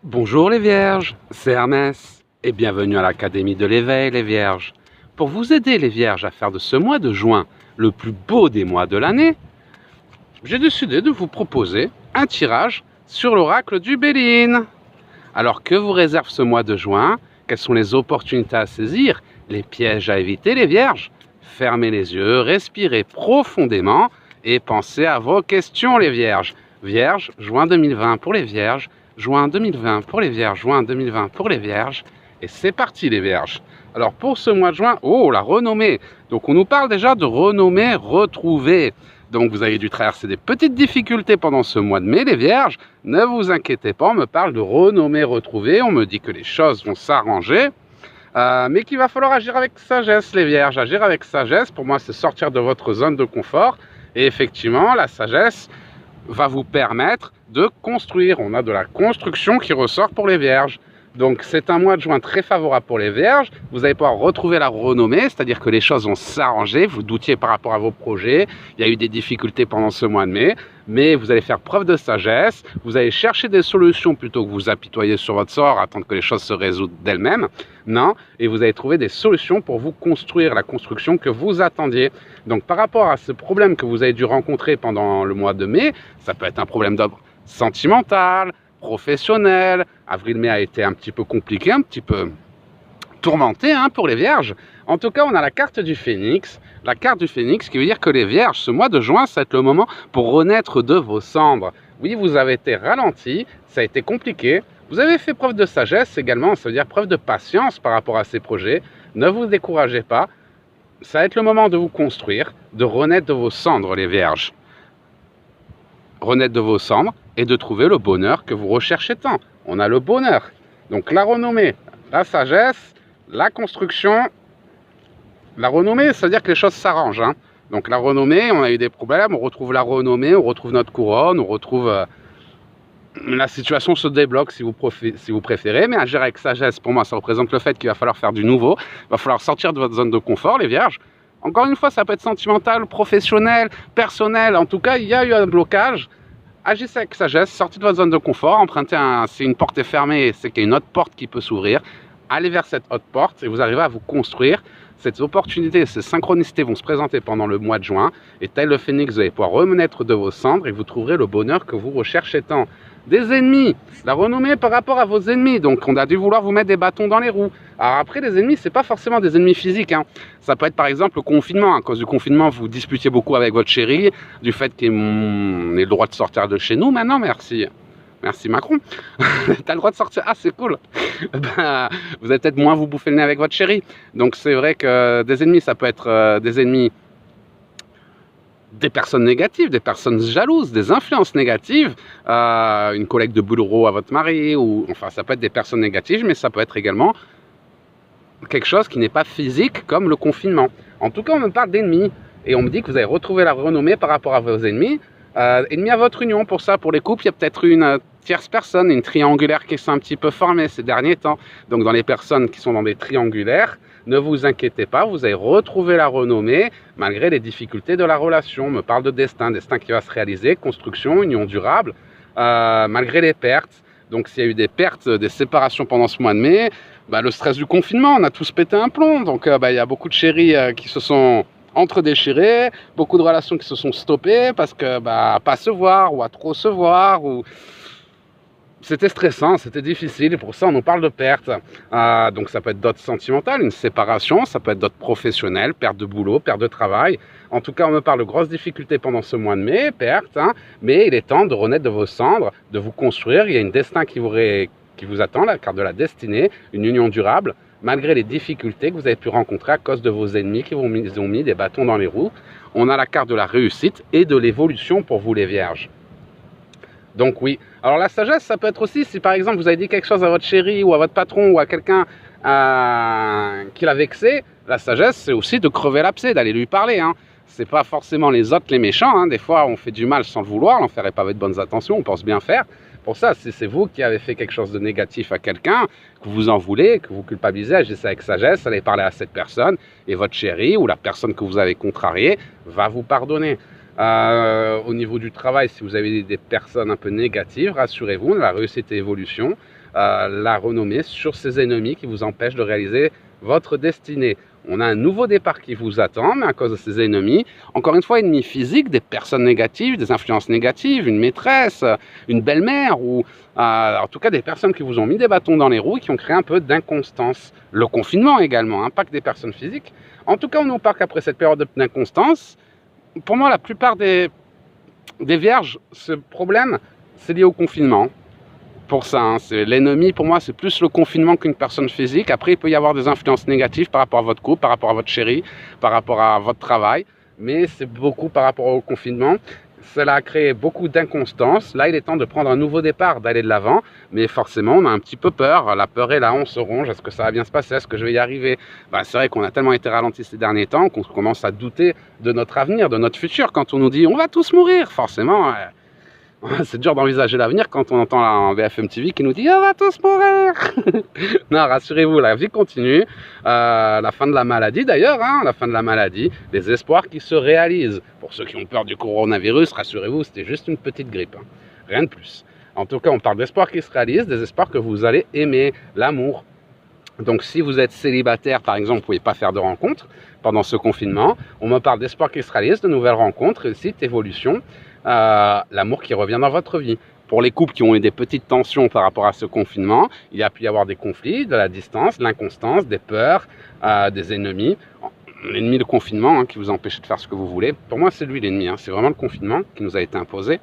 Bonjour les Vierges, c'est Hermès et bienvenue à l'Académie de l'éveil les Vierges. Pour vous aider les Vierges à faire de ce mois de juin le plus beau des mois de l'année, j'ai décidé de vous proposer un tirage sur l'oracle du Béline. Alors que vous réserve ce mois de juin? Quelles sont les opportunités à saisir? Les pièges à éviter les Vierges? Fermez les yeux, respirez profondément et pensez à vos questions les Vierges. Vierge, juin 2020 pour les Vierges. Juin 2020 pour les Vierges, juin 2020 pour les Vierges. Et c'est parti les Vierges. Alors pour ce mois de juin, oh la renommée. Donc on nous parle déjà de renommée retrouvée. Donc vous avez dû traverser des petites difficultés pendant ce mois de mai les Vierges. Ne vous inquiétez pas, on me parle de renommée retrouvée. On me dit que les choses vont s'arranger. Mais qu'il va falloir agir avec sagesse les Vierges. Agir avec sagesse, pour moi c'est sortir de votre zone de confort. Et effectivement la sagesse va vous permettre de construire. On a de la construction qui ressort pour les Vierges. Donc c'est un mois de juin très favorable pour les Vierges. Vous allez pouvoir retrouver la renommée, c'est-à-dire que les choses vont s'arranger. Vous doutiez par rapport à vos projets. Il y a eu des difficultés pendant ce mois de mai. Mais vous allez faire preuve de sagesse. Vous allez chercher des solutions plutôt que vous apitoyer sur votre sort, attendre que les choses se résoudent d'elles-mêmes. Non. Et vous allez trouver des solutions pour vous construire la construction que vous attendiez. Donc par rapport à ce problème que vous avez dû rencontrer pendant le mois de mai, ça peut être un problème d'ordre sentimental, professionnel. Avril-mai a été un petit peu compliqué, un petit peu tourmenté pour les Vierges. En tout cas, on a la carte du Phénix. La carte du Phénix qui veut dire que les Vierges, ce mois de juin, ça va être le moment pour renaître de vos cendres. Oui, vous avez été ralenti, ça a été compliqué. Vous avez fait preuve de sagesse également, ça veut dire preuve de patience par rapport à ces projets. Ne vous découragez pas. Ça va être le moment de vous construire, de renaître de vos cendres, les Vierges. Renaître de vos cendres et de trouver le bonheur que vous recherchez tant. On a le bonheur. Donc la renommée, la sagesse, la construction. La renommée, ça veut dire que les choses s'arrangent. Donc la renommée, on a eu des problèmes, on retrouve la renommée, on retrouve notre couronne, on retrouve... la situation se débloque si vous préférez, mais agir avec sagesse, pour moi, ça représente le fait qu'il va falloir faire du nouveau. Il va falloir sortir de votre zone de confort, les Vierges. Encore une fois, ça peut être sentimental, professionnel, personnel. En tout cas, il y a eu un blocage. Agissez avec sagesse, sortez de votre zone de confort, empruntez si une porte est fermée, c'est qu'il y a une autre porte qui peut s'ouvrir. Allez vers cette autre porte et vous arrivez à vous construire. Ces opportunités, ces synchronicités vont se présenter pendant le mois de juin. Et tel le Phénix, vous allez pouvoir renaître de vos cendres et vous trouverez le bonheur que vous recherchez tant. Des ennemis, la renommée par rapport à vos ennemis. Donc on a dû vouloir vous mettre des bâtons dans les roues. Alors après, les ennemis, c'est pas forcément des ennemis physiques. Ça peut être par exemple le confinement. À cause du confinement, vous disputiez beaucoup avec votre chérie du fait qu'on ait le droit de sortir de chez nous. Maintenant, merci. Merci Macron. T'as le droit de sortir. Ah, c'est cool. Vous allez peut-être moins vous bouffer le nez avec votre chérie. Donc c'est vrai que des ennemis, ça peut être des ennemis, des personnes négatives, des personnes jalouses, des influences négatives, une collègue de boulot à votre mari, ou enfin ça peut être des personnes négatives, mais ça peut être également quelque chose qui n'est pas physique comme le confinement. En tout cas, on me parle d'ennemis et on me dit que vous avez retrouvé la renommée par rapport à vos ennemis. Ennemis à votre union. Pour ça, pour les couples, il y a peut-être une tierce personne, une triangulaire qui s'est un petit peu formée ces derniers temps. Donc dans les personnes qui sont dans des triangulaires, ne vous inquiétez pas, vous allez retrouver la renommée malgré les difficultés de la relation. On me parle de destin, destin qui va se réaliser, construction, union durable, malgré les pertes. Donc s'il y a eu des pertes, des séparations pendant ce mois de mai, le stress du confinement, on a tous pété un plomb. Donc il y a beaucoup de chéris qui se sont entre-déchirées, beaucoup de relations qui se sont stoppées parce que pas se voir ou à trop se voir, ou c'était stressant, c'était difficile, et pour ça on nous parle de perte. Donc ça peut être d'autres sentimentales, une séparation, ça peut être d'autres professionnels, perte de boulot, perte de travail. En tout cas, on me parle de grosses difficultés pendant ce mois de mai, perte, mais il est temps de renaître de vos cendres, de vous construire. Il y a un destin qui vous attend, la carte de la destinée, une union durable, malgré les difficultés que vous avez pu rencontrer à cause de vos ennemis qui vous ont mis des bâtons dans les roues. On a la carte de la réussite et de l'évolution pour vous les Vierges. Donc oui, alors la sagesse, ça peut être aussi si par exemple vous avez dit quelque chose à votre chérie ou à votre patron ou à quelqu'un qui l'a vexé. La sagesse, c'est aussi de crever l'abcès, d'aller lui parler. C'est pas forcément les autres les méchants. Des fois, on fait du mal sans le vouloir, l'en faire est pas avec de bonnes intentions, on pense bien faire. Pour ça, si c'est vous qui avez fait quelque chose de négatif à quelqu'un, que vous en voulez, que vous culpabilisez, agissez avec sagesse, allez parler à cette personne et votre chérie ou la personne que vous avez contrariée va vous pardonner. Au niveau du travail, si vous avez des personnes un peu négatives, rassurez-vous, la réussite et l'évolution. la renommée sur ces ennemis qui vous empêchent de réaliser votre destinée. On a un nouveau départ qui vous attend, mais à cause de ces ennemis, encore une fois, ennemis physiques, des personnes négatives, des influences négatives, une maîtresse, une belle-mère, ou en tout cas des personnes qui vous ont mis des bâtons dans les roues et qui ont créé un peu d'inconstance. Le confinement également, pas que des personnes physiques. En tout cas, on nous parle qu'après cette période d'inconstance, pour moi, la plupart des vierges, ce problème, c'est lié au confinement. Pour ça, c'est l'ennemi, pour moi, c'est plus le confinement qu'une personne physique. Après, il peut y avoir des influences négatives par rapport à votre couple, par rapport à votre chérie, par rapport à votre travail, mais c'est beaucoup par rapport au confinement. Cela a créé beaucoup d'inconstance. Là, il est temps de prendre un nouveau départ, d'aller de l'avant, mais forcément, on a un petit peu peur. La peur est là, on se ronge. Est-ce que ça va bien se passer? Est-ce que je vais y arriver? C'est vrai qu'on a tellement été ralenti ces derniers temps qu'on commence à douter de notre avenir, de notre futur. Quand on nous dit « on va tous mourir », forcément... c'est dur d'envisager l'avenir quand on entend un BFM TV qui nous dit « on va tous mourir !» Non, rassurez-vous, la vie continue. La fin de la maladie d'ailleurs, la fin de la maladie, des espoirs qui se réalisent. Pour ceux qui ont peur du coronavirus, rassurez-vous, c'était juste une petite grippe. Rien de plus. En tout cas, on parle d'espoirs qui se réalisent, des espoirs que vous allez aimer, l'amour. Donc si vous êtes célibataire, par exemple, vous ne pouvez pas faire de rencontres pendant ce confinement. On me parle d'espoirs qui se réalisent, de nouvelles rencontres, réussite, évolution. L'amour qui revient dans votre vie. Pour les couples qui ont eu des petites tensions par rapport à ce confinement, il y a pu y avoir des conflits, de la distance, de l'inconstance, des peurs, des ennemis. L'ennemi du confinement qui vous empêche de faire ce que vous voulez. Pour moi, c'est lui l'ennemi. C'est vraiment le confinement qui nous a été imposé.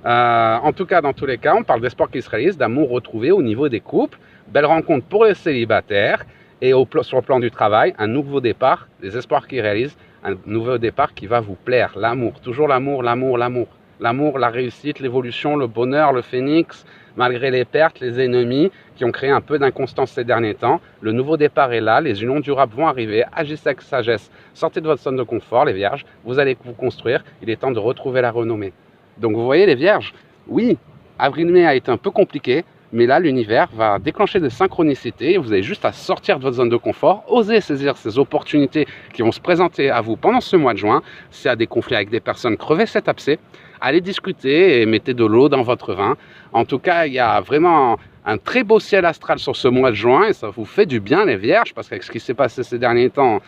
En tout cas, dans tous les cas, on parle d'espoir qui se réalise, d'amour retrouvé au niveau des couples. Belle rencontre pour les célibataires. Et sur le plan du travail, un nouveau départ, des espoirs qui réalisent, un nouveau départ qui va vous plaire. L'amour, toujours l'amour, l'amour, l'amour. L'amour, la réussite, l'évolution, le bonheur, le phénix, malgré les pertes, les ennemis qui ont créé un peu d'inconstance ces derniers temps. Le nouveau départ est là, les unions durables vont arriver. Agissez avec sagesse, sortez de votre zone de confort, les vierges. Vous allez vous construire, il est temps de retrouver la renommée. Donc vous voyez les vierges, oui, avril-mai a été un peu compliqué, mais là, l'univers va déclencher des synchronicités. Vous avez juste à sortir de votre zone de confort, oser saisir ces opportunités qui vont se présenter à vous pendant ce mois de juin. S'il y a des conflits avec des personnes, crevez cet abcès. Allez discuter et mettez de l'eau dans votre vin. En tout cas, il y a vraiment un très beau ciel astral sur ce mois de juin et ça vous fait du bien, les vierges, parce qu'avec ce qui s'est passé ces derniers temps,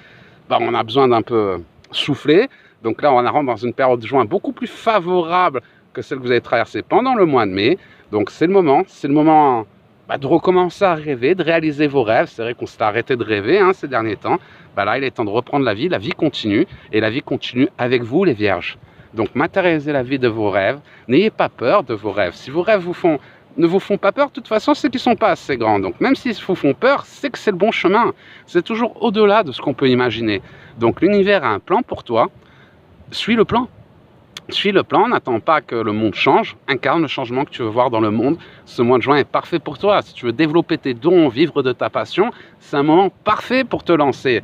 on a besoin d'un peu souffler. Donc là, on rentre dans une période de juin beaucoup plus favorable que celle que vous avez traversée pendant le mois de mai. Donc c'est le moment de recommencer à rêver, de réaliser vos rêves. C'est vrai qu'on s'est arrêté de rêver ces derniers temps. Là, il est temps de reprendre la vie continue, et la vie continue avec vous, les vierges. Donc matérialisez la vie de vos rêves, n'ayez pas peur de vos rêves. Si vos rêves ne vous font pas peur, de toute façon, c'est qu'ils ne sont pas assez grands. Donc même s'ils vous font peur, c'est que c'est le bon chemin. C'est toujours au-delà de ce qu'on peut imaginer. Donc l'univers a un plan pour toi, suis le plan. Suis le plan, n'attends pas que le monde change, incarne le changement que tu veux voir dans le monde. Ce mois de juin est parfait pour toi. Si tu veux développer tes dons, vivre de ta passion, c'est un moment parfait pour te lancer.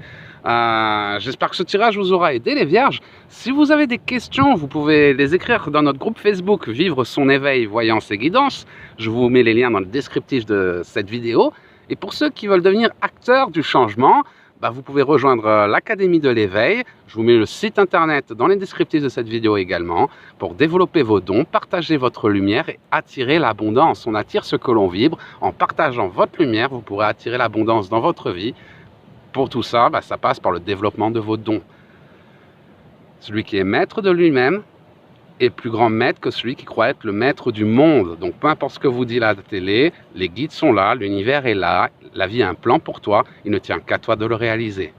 J'espère que ce tirage vous aura aidé, les vierges. Si vous avez des questions, vous pouvez les écrire dans notre groupe Facebook Vivre son éveil, voyance et guidance. Je vous mets les liens dans le descriptif de cette vidéo. Et pour ceux qui veulent devenir acteurs du changement, vous pouvez rejoindre l'Académie de l'éveil. Je vous mets le site internet dans les descriptifs de cette vidéo également pour développer vos dons, partager votre lumière et attirer l'abondance. On attire ce que l'on vibre. En partageant votre lumière, vous pourrez attirer l'abondance dans votre vie. Pour tout ça, ça passe par le développement de vos dons. Celui qui est maître de lui-même est plus grand maître que celui qui croit être le maître du monde. Donc peu importe ce que vous dit la télé, les guides sont là, l'univers est là, la vie a un plan pour toi, il ne tient qu'à toi de le réaliser.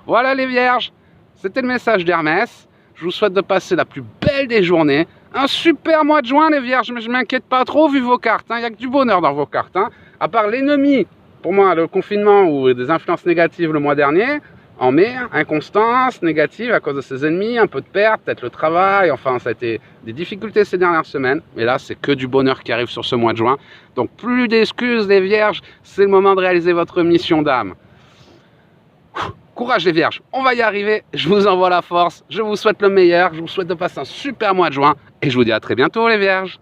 Voilà les vierges, c'était le message d'Hermès. Je vous souhaite de passer la plus belle des journées. Un super mois de juin les vierges, mais je ne m'inquiète pas trop vu vos cartes. Il n'y a que du bonheur dans vos cartes. À part l'ennemi, pour moi le confinement ou des influences négatives le mois dernier, en mai, inconstance négative à cause de ses ennemis, un peu de perte, peut-être le travail, enfin ça a été des difficultés ces dernières semaines. Mais là, c'est que du bonheur qui arrive sur ce mois de juin. Donc plus d'excuses les vierges, c'est le moment de réaliser votre mission d'âme. Courage les vierges, on va y arriver, je vous envoie la force, je vous souhaite le meilleur, je vous souhaite de passer un super mois de juin et je vous dis à très bientôt les vierges.